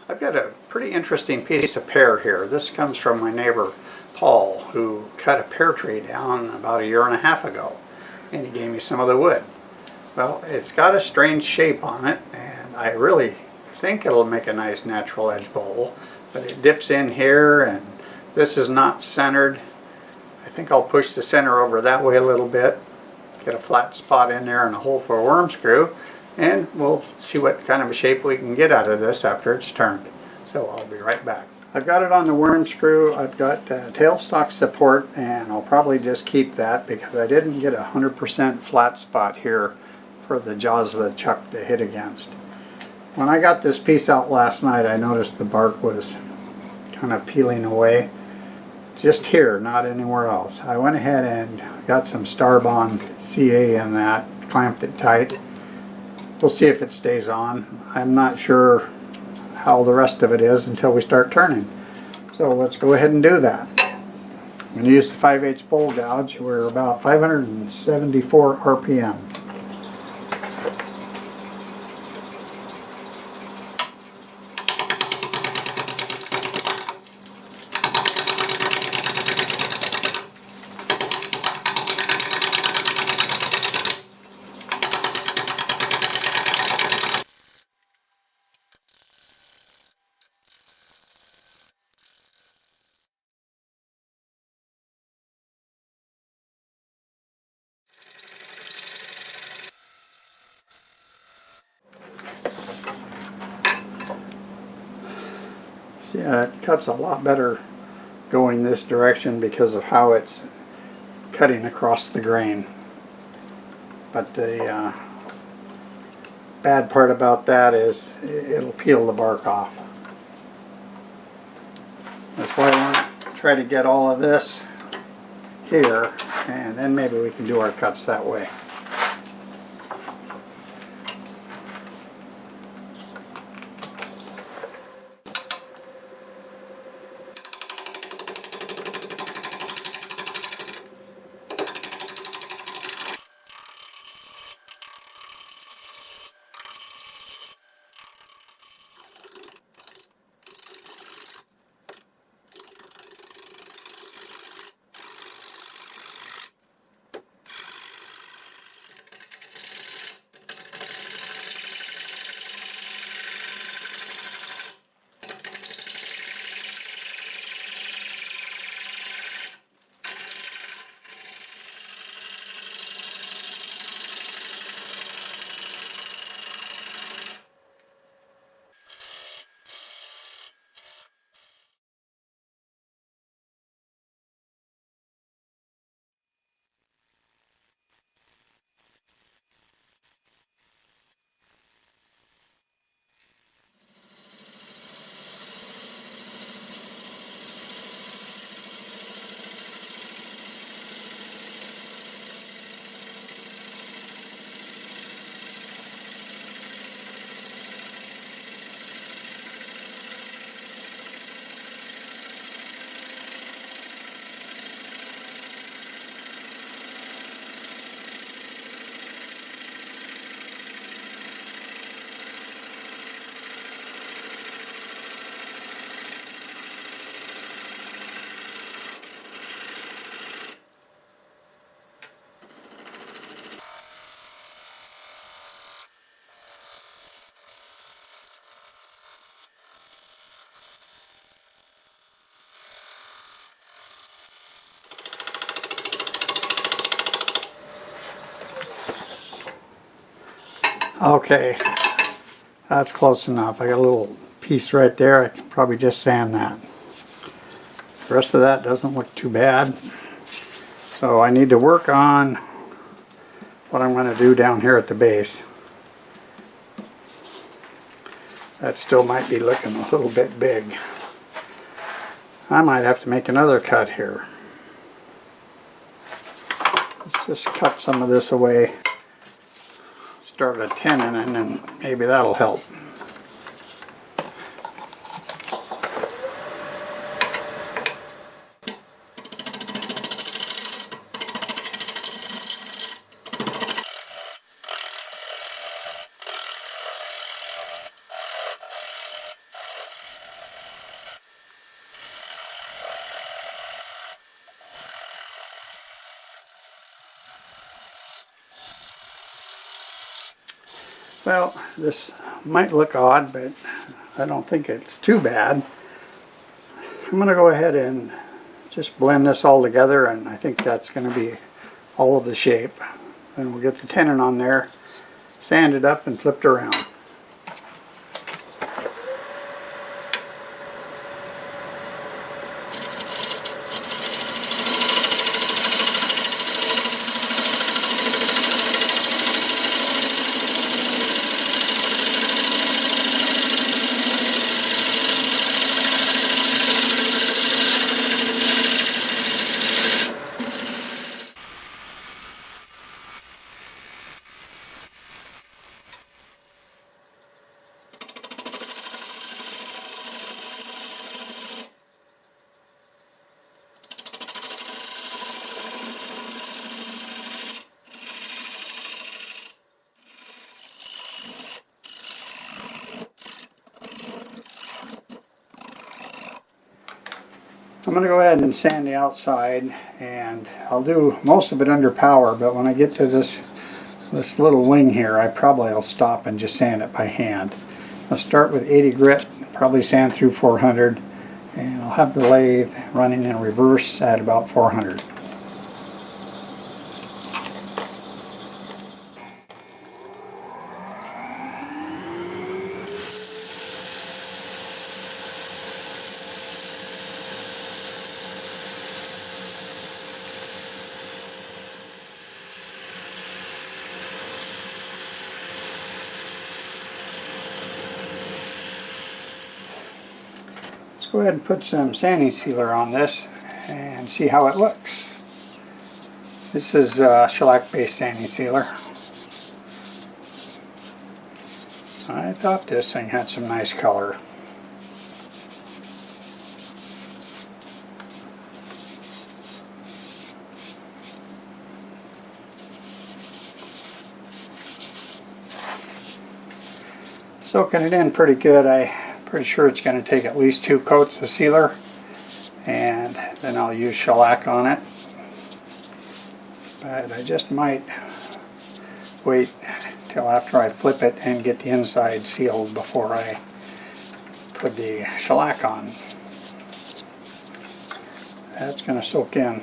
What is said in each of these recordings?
I've got a pretty interesting piece of pear here. This comes from my neighbor Paul, who cut a pear tree down about 1.5 years ago, and he gave me some of the wood. Well, it's got a strange shape on it, and I really think it'll make a nice natural edge bowl, but it dips in here, and this is not centered. I think I'll push the center over that way a little bit, get a flat spot in there and a hole for a worm screw, and we'll see what kind of a shape we can get out of this after it's turned. So I'll be right back. I've got it on the worm screw. I've got tailstock support, and I'll probably just keep that because I didn't get a 100% flat spot here for the jaws of the chuck to hit against. When I got this piece out last night, I noticed the bark was kind of peeling away. Just here, not anywhere else. I went ahead and got some Starbond CA in that, clamped it tight. We'll see if it stays on. I'm not sure how the rest of it is until we start turning. So let's go ahead and do that. I'm going to use the 5/8 bowl gouge. We're about 574 RPM. Yeah, it cuts a lot better going this direction because of how it's cutting across the grain. But the bad part about that is it'll peel the bark off. That's why I want to try to get all of this here, and then maybe we can do our cuts that way. Okay, that's close enough. I got a little piece right there. I can probably just sand that. The rest of that doesn't look too bad. So I need to work on what I'm going to do down here at the base. That still might be looking a little bit big. I might have to make another cut here. Let's just cut some of this away. Start a tenon, and then maybe that'll help. Well, this might look odd, but I don't think it's too bad. I'm going to go ahead and just blend this all together, and I think that's going to be all of the shape. Then we'll get the tenon on there, sand it up, and flip it around. I'm going to go ahead and sand the outside, and I'll do most of it under power, but when I get to this little wing here, I probably will stop and just sand it by hand. I'll start with 80 grit, probably sand through 400, and I'll have the lathe running in reverse at about 400. Let's go ahead and put some sanding sealer on this and see how it looks. This is shellac based sanding sealer. I thought this thing had some nice color. Soaking it in pretty good. I'm pretty sure it's going to take at least 2 coats of sealer, and then I'll use shellac on it. But I just might wait till after I flip it and get the inside sealed before I put the shellac on. That's going to soak in.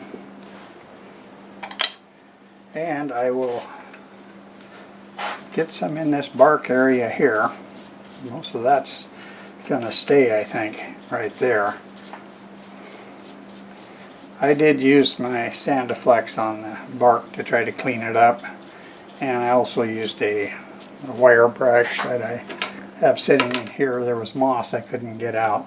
And I will get some in this bark area here. Most of that's going to stay, I think, right there. I did use my Sandiflex on the bark to try to clean it up, and I also used a wire brush that I have sitting in here. There was moss I couldn't get out.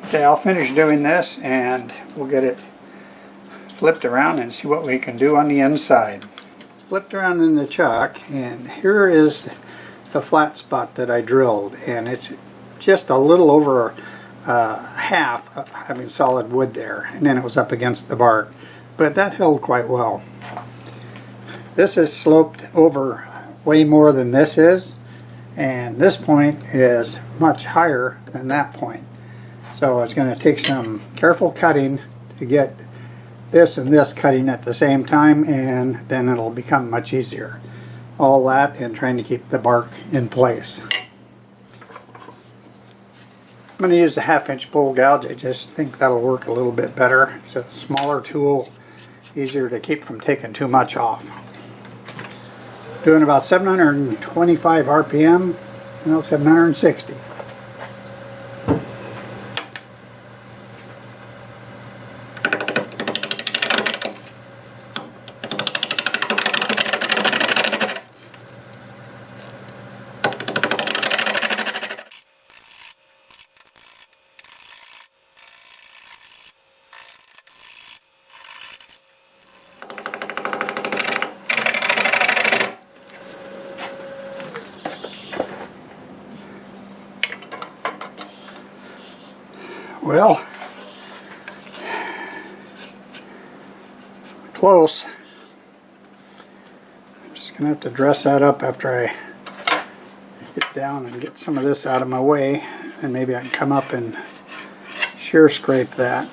Okay, I'll finish doing this and we'll get it flipped around and see what we can do on the inside. It's flipped around in the chuck, and here is the flat spot that I drilled, and it's just a little over half of having solid wood there, and then it was up against the bark, but that held quite well. This is sloped over way more than this is, and this point is much higher than that point. So it's going to take some careful cutting to get this and this cutting at the same time, and then it'll become much easier. All that and trying to keep the bark in place. I'm going to use the 1/2-inch bowl gouge. I just think that'll work a little bit better. It's a smaller tool, easier to keep from taking too much off. Doing about 725 RPM, no, 760. Well, close. I'm just going to have to dress that up after I get down and get some of this out of my way, and maybe I can come up and shear scrape that.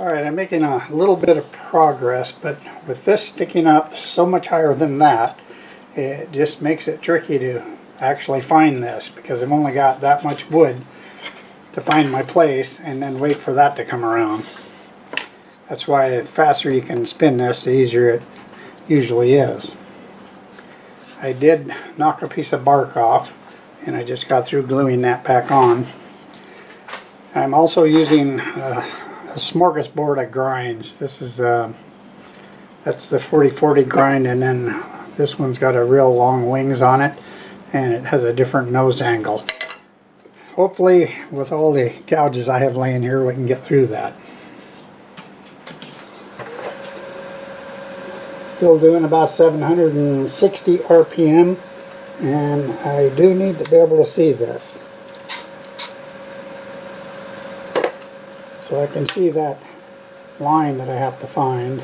Alright, I'm making a little bit of progress, but with this sticking up so much higher than that, it just makes it tricky to actually find this, because I've only got that much wood to find my place and then wait for that to come around. That's why the faster you can spin this, the easier it usually is. I did knock a piece of bark off, and I just got through gluing that back on. I'm also using a smorgasbord of grinds. This is that's the 40/40 grind, and then this one's got a real long wings on it, and it has a different nose angle. Hopefully, with all the gouges I have laying here, we can get through that. Still doing about 760 RPM, and I do need to be able to see this. So I can see that line that I have to find.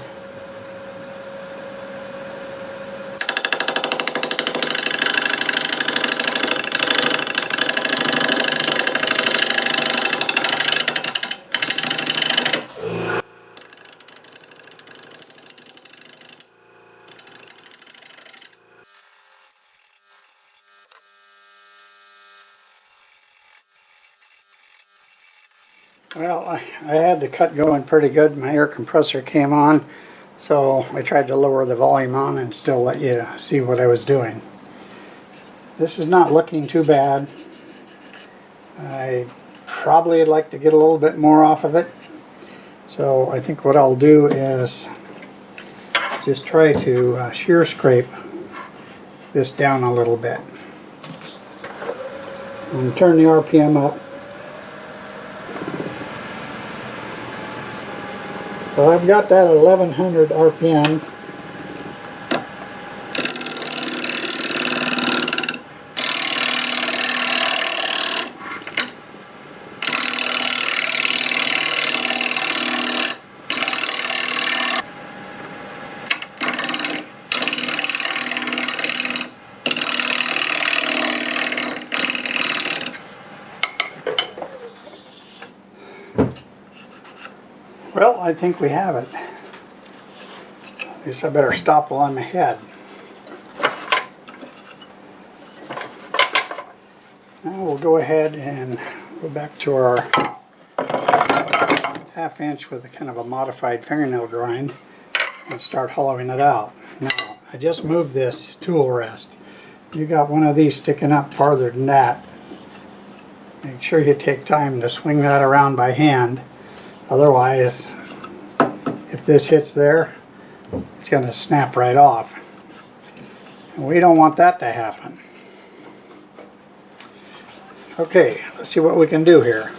Well, I had the cut going pretty good. My air compressor came on, so I tried to lower the volume on and still let you see what I was doing. This is not looking too bad. I probably would like to get a little bit more off of it. So I think what I'll do is just try to shear scrape this down a little bit. And turn the RPM up. So I've got that at 1100 RPM. Well, I think we have it. At least I better stop while I'm ahead. Now we'll go ahead and go back to our 1/2 inch with a kind of a modified fingernail grind and start hollowing it out. Now, I just moved this tool rest. You got one of these sticking up farther than that. Make sure you take time to swing that around by hand. Otherwise, if this hits there, it's going to snap right off. And we don't want that to happen. Okay, let's see what we can do here.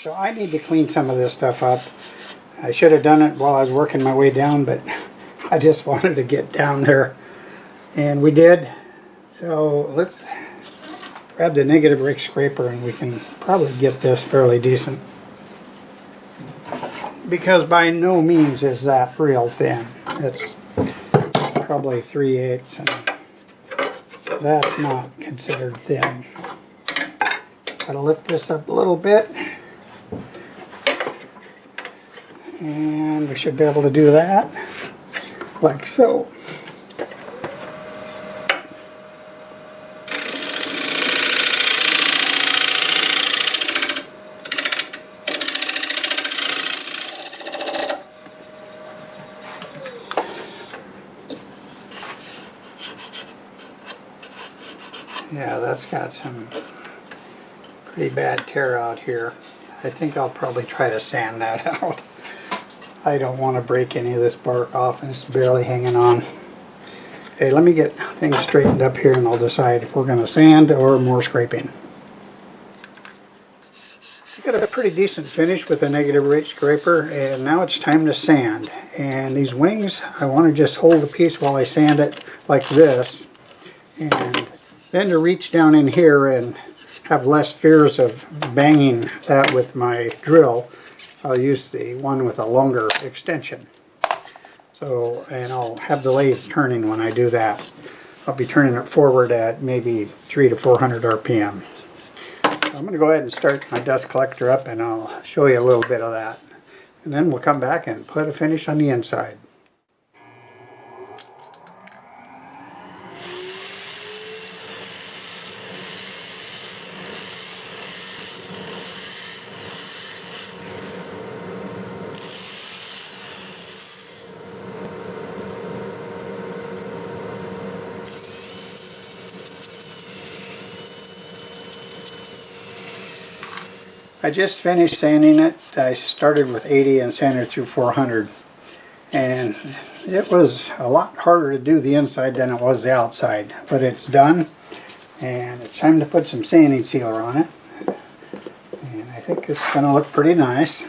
So I need to clean some of this stuff up. I should have done it while I was working my way down, but I just wanted to get down there, and we did. So let's grab the negative rake scraper and we can probably get this fairly decent. Because by no means is that real thin. It's probably 3/8, and that's not considered thin. Gotta lift this up a little bit. And we should be able to do that, like so. Yeah, that's got some pretty bad tear out here. I think I'll probably try to sand that out. I don't want to break any of this bark off, and it's barely hanging on. Okay, let me get things straightened up here and I'll decide if we're going to sand or more scraping. got a pretty decent finish with a negative rate scraper, and now it's time to sand. And these wings, I want to just hold the piece while I sand it like this, and then to reach down in here and have less fears of banging that with my drill, I'll use the one with a longer extension. So, and I'll have the lathe turning when I do that. I'll be turning it forward at maybe 300 to 400 RPM. So I'm going to go ahead and start my dust collector up, and I'll show you a little bit of that. And then we'll come back and put a finish on the inside. I just finished sanding it. I started with 80 and sanded through 400. And it was a lot harder to do the inside than it was the outside. But it's done. And it's time to put some sanding sealer on it. And I think it's going to look pretty nice.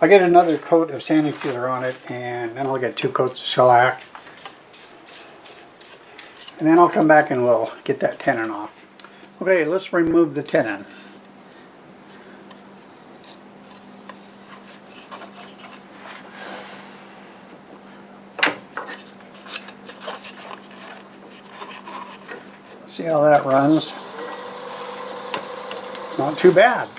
I'll get another coat of sanding sealer on it, and then I'll get 2 coats of shellac. And then I'll come back and we'll get that tenon off. Okay, let's remove the tenon. Let's see how that runs. Not too bad.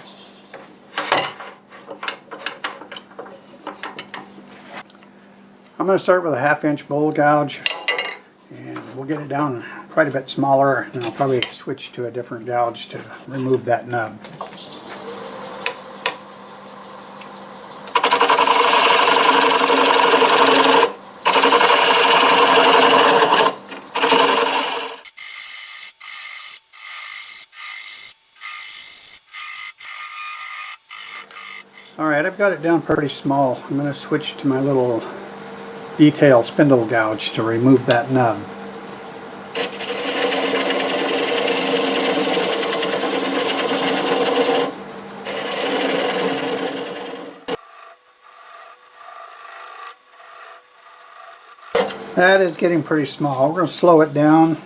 I'm going to start with a 1/2 inch bowl gouge, and we'll get it down quite a bit smaller, and I'll probably switch to a different gouge to remove that nub. Alright, I've got it down pretty small. I'm going to switch to my little detail spindle gouge to remove that nub. That is getting pretty small. We're going to slow it down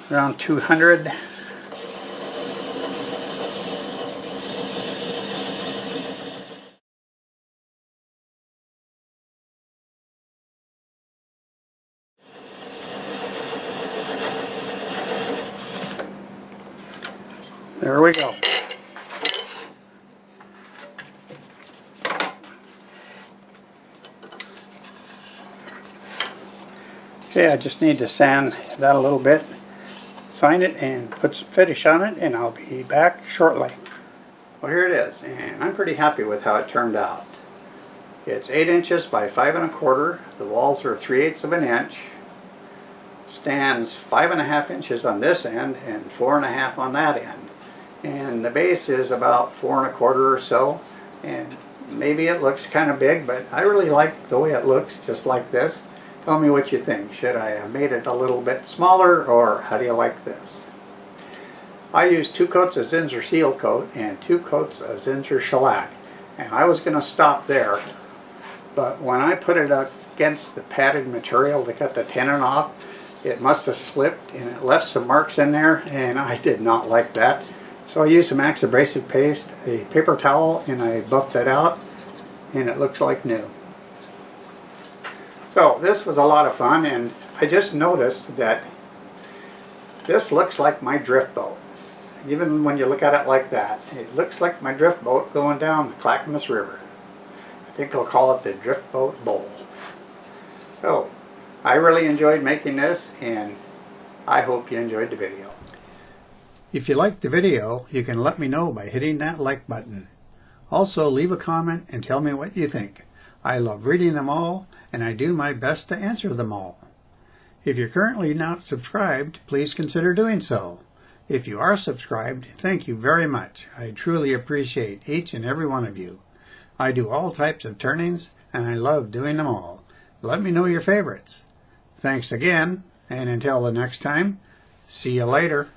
around 200. There we go. Okay, I just need to sand that a little bit, sign it, and put some finish on it, and I'll be back shortly. Well, here it is, and I'm pretty happy with how it turned out. It's 8 inches by 5 1/4. The walls are 3/8 of an inch. Stands 5 1/2 inches on this end and 4 1/2 on that end. And the base is about 4 1/4 or so, and maybe it looks kind of big, but I really like the way it looks just like this. Tell me what you think. Should I have made it a little bit smaller, or how do you like this? I used 2 coats of Zinsser seal coat and 2 coats of Zinsser shellac, and I was going to stop there, but when I put it against the padded material to cut the tenon off, it must have slipped and it left some marks in there, and I did not like that. So I used some Acks abrasive paste, a paper towel, and I buffed it out, and it looks like new. So this was a lot of fun, and I just noticed that this looks like my drift boat. Even when you look at it like that, it looks like my drift boat going down the Clackamas River. I think I'll call it the Drift Boat Bowl. So I really enjoyed making this, and I hope you enjoyed the video. If you liked the video, you can let me know by hitting that like button. Also, leave a comment and tell me what you think. I love reading them all, and I do my best to answer them all. If you're currently not subscribed, please consider doing so. If you are subscribed, thank you very much. I truly appreciate each and every one of you. I do all types of turnings, and I love doing them all. Let me know your favorites. Thanks again, and until the next time, see you later.